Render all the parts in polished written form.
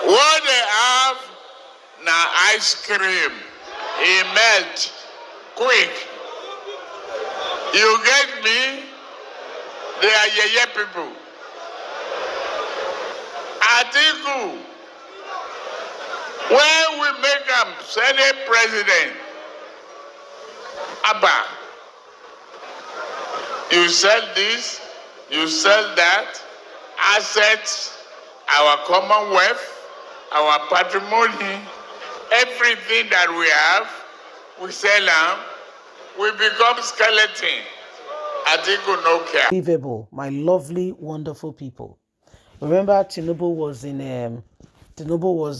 What they have now ice cream. It melt quick. You get me? They are yeye people. Atiku, when we make him Senate president, Abba, you sell this, you sell that, assets, our commonwealth, our patrimony, everything that we have, we sell them, we become skeleton. Atiku no care. Unbelievable, my lovely, wonderful people. Remember, Tinubu was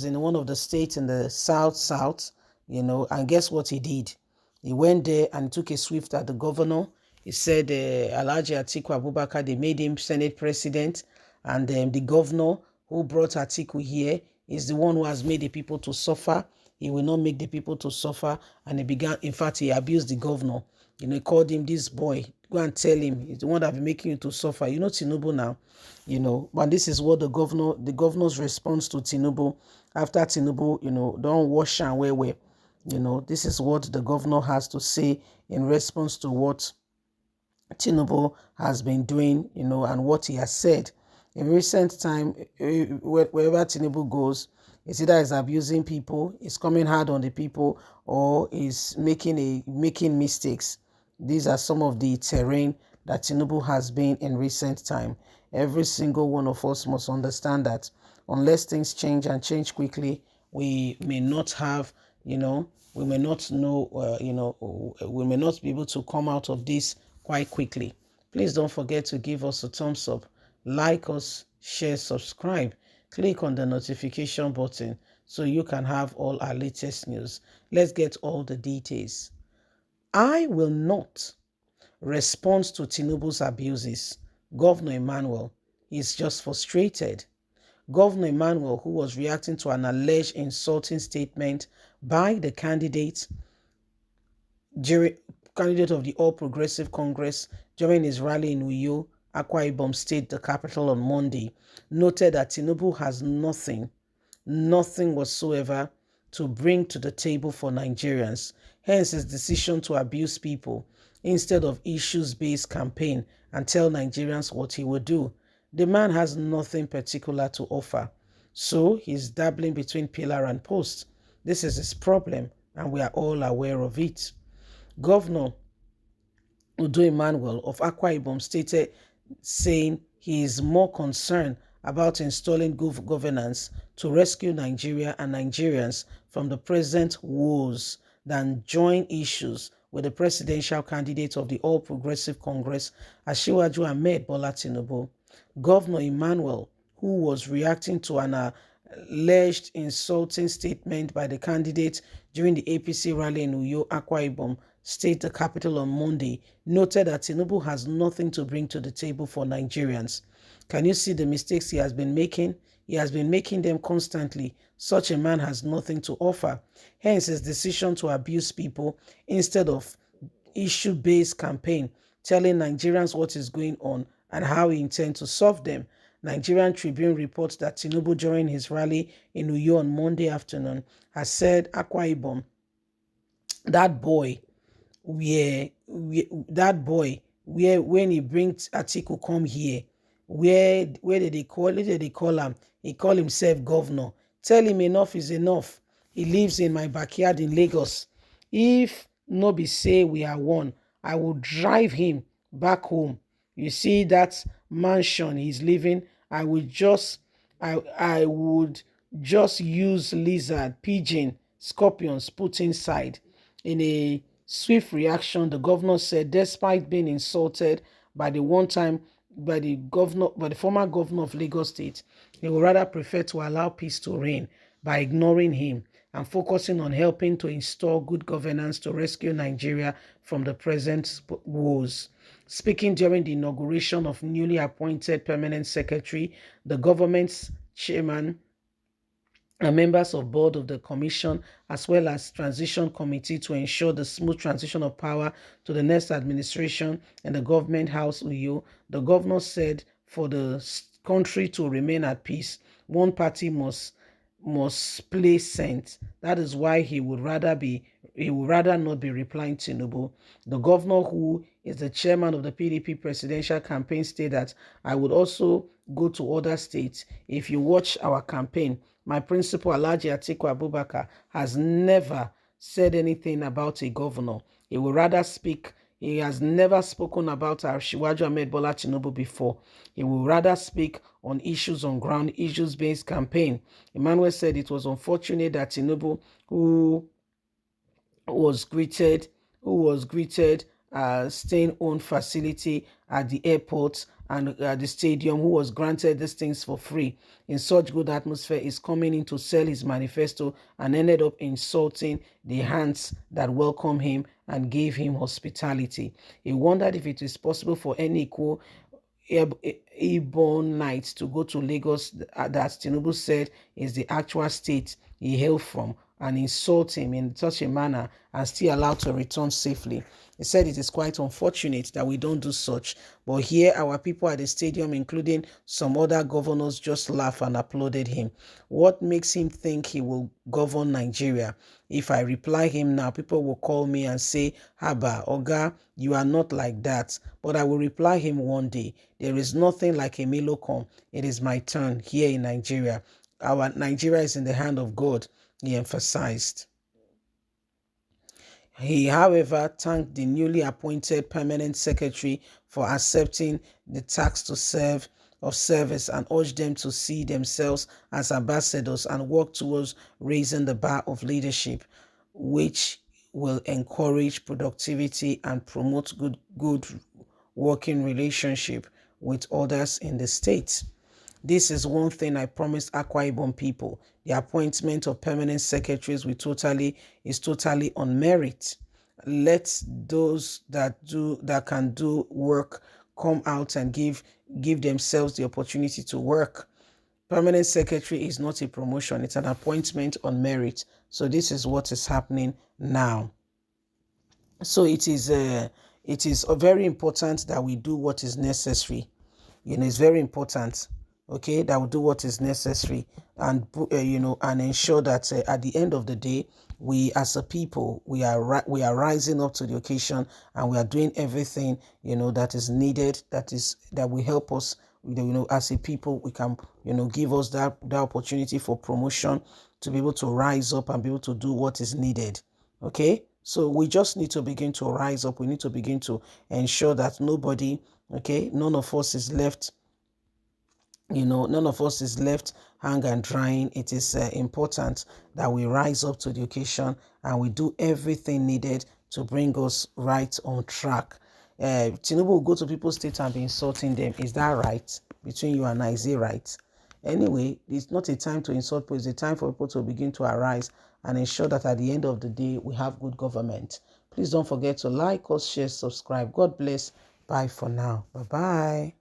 in one of the states in the south, and guess what he did? He went there and took a swift at the governor. He said, Alhaji Atiku Abubakar, they made him Senate president, and the governor who brought Atiku here is the one who has made the people to suffer. He will not make the people to suffer. And in fact, he abused the governor. He called him this boy. Go and tell him he's the one that be making you to suffer. Tinubu now, but this is what the governor's response to Tinubu after Tinubu, don't wash and wear. This is what the governor has to say in response to what Tinubu has been doing, and what he has said. In recent time, wherever Tinubu goes, it's either he's abusing people, he's coming hard on the people, or he's making mistakes. These are some of the terrain that Tinubu has been in recent time. Every single one of us must understand that unless things change and change quickly, we may not have, we may not know, we may not be able to come out of this quite quickly. Please don't forget to give us a thumbs up, like us, share, subscribe, click on the notification button so you can have all our latest news. Let's get all the details. I will not respond to Tinubu's abuses. Governor Emmanuel is just frustrated. Governor Emmanuel, who was reacting to an alleged insulting statement by the candidate of the All Progressive Congress during his rally in Uyo, Akwa Ibom State, the capital, on Monday, noted that Tinubu has nothing whatsoever to bring to the table for Nigerians. Hence his decision to abuse people instead of issues-based campaign and tell Nigerians what he will do. The man has nothing particular to offer. So he's dabbling between pillar and post. This is his problem, and we are all aware of it. Governor Udom Emmanuel of Akwa Ibom stated, saying he is more concerned about installing good governance to rescue Nigeria and Nigerians from the present woes than join issues with the presidential candidate of the All Progressive Congress, Asiwaju Ahmed Bola Tinubu. Governor Emmanuel, who was reacting to an alleged insulting statement by the candidate during the APC rally in Uyo, Akwa Ibom State, the capital, on Monday, noted that Tinubu has nothing to bring to the table for Nigerians. Can you see the mistakes he has been making? He has been making them constantly. Such a man has nothing to offer. Hence his decision to abuse people instead of issue-based campaign, telling Nigerians what is going on and how he intends to solve them. Nigerian Tribune reports that Tinubu, during his rally in Uyo on Monday afternoon, has said Akwa Ibom, that boy, when he brings Atiku come here, where did they call him? He call himself governor. Tell him enough is enough. He lives in my backyard in Lagos. If no be say we are one, I will drive him back home. You see that mansion he's living, I would just use lizard, pigeon, scorpions put inside. In a swift reaction, the governor said, despite being insulted by the former governor of Lagos State, he would rather prefer to allow peace to reign by ignoring him and focusing on helping to install good governance to rescue Nigeria from the present woes. Speaking during the inauguration of newly appointed permanent secretary, the government's chairman, and members of board of the commission, as well as transition committee to ensure the smooth transition of power to the next administration and the government house Uyo, the governor said for the country to remain at peace, one party must must play sense. That is why he would rather not be replying to Tinubu. The governor, who is the chairman of the PDP presidential campaign, stated that I would also go to other states. If you watch our campaign, my principal, Alhaji Atiku Abubakar, has never said anything about a governor. He will rather speak. He has never spoken about our Shiwaju Ahmed Bola Tinubu before. He will rather speak on issues on ground, issues-based campaign. Emmanuel said it was unfortunate that Tinubu, who was greeted staying own facility at the airport and the stadium, who was granted these things for free in such good atmosphere, is coming in to sell his manifesto and ended up insulting the hands that welcomed him and gave him hospitality. He wondered if it is possible for any equal airborne knights to go to Lagos, that Tinubu said is the actual state he hailed from, and insult him in such a manner and still allowed to return safely. He said it is quite unfortunate that we don't do such, but here our people at the stadium, including some other governors, just laughed and applauded him. What makes him think he will govern Nigeria? If I reply him now, people will call me and say, Haba, Oga, you are not like that. But I will reply him one day. There is nothing like a Milocom. It is my turn here in Nigeria. Our Nigeria is in the hand of God, he emphasized. He, however, thanked the newly appointed permanent secretary for accepting the task to serve of service and urged them to see themselves as ambassadors and work towards raising the bar of leadership, which will encourage productivity and promote good working relationship with others in the state. This is one thing I promised Akwa Ibom people. The appointment of permanent secretaries is totally on merit. Let those that can do work come out and give themselves the opportunity to work. Permanent secretary is not a promotion, it's an appointment on merit. So this is what is happening now. So it is very important that we do what is necessary. It's very important, okay, that we do what is necessary and and ensure that at the end of the day, we as a people, we are rising up to the occasion and we are doing everything that is needed, that will help us. As a people, we can give us that opportunity for promotion, to be able to rise up and be able to do what is needed. Okay, so we just need to begin to rise up. We need to begin to ensure that none of us is left hang and drying. It is important that we rise up to the occasion and we do everything needed to bring us right on track. Tinubu will go to people's state and be insulting them. Is that right? Between you and I, is it right? Anyway, it's not a time to insult people. It's a time for people to begin to arise and ensure that at the end of the day, we have good government. Please don't forget to like us, share, subscribe. God bless. Bye for now. Bye-bye.